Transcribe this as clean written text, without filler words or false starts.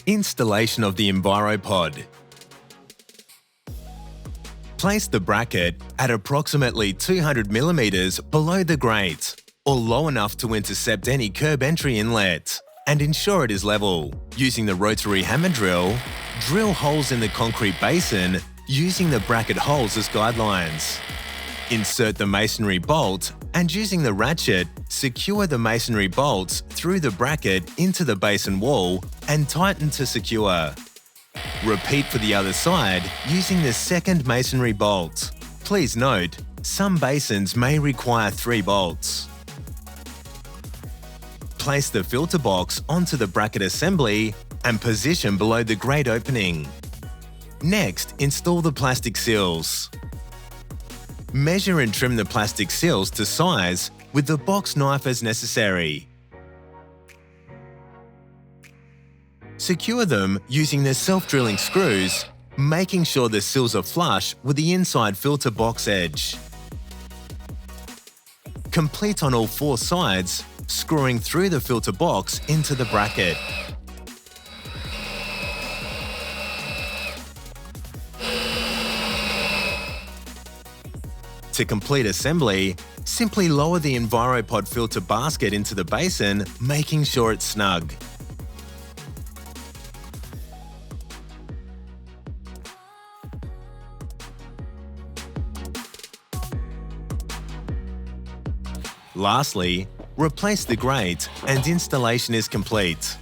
Installation of the EnviroPod. Place the bracket at approximately 200mm below the grate, or low enough to intercept any curb entry inlet, and ensure it is level. Using the rotary hammer drill, drill holes in the concrete basin using the bracket holes as guidelines. Insert the masonry bolt and using the ratchet, secure the masonry bolts through the bracket into the basin wall and tighten to secure. Repeat for the other side using the second masonry bolt. Please note, some basins may require 3 bolts. Place the filter box onto the bracket assembly and position below the grate opening. Next, install the plastic seals. Measure and trim the plastic seals to size with the box knife as necessary. Secure them using the self-drilling screws, making sure the seals are flush with the inside filter box edge. Complete on all 4 sides, screwing through the filter box into the bracket. To complete assembly, simply lower the EnviroPod filter basket into the basin, making sure it's snug. Lastly, replace the grate and installation is complete.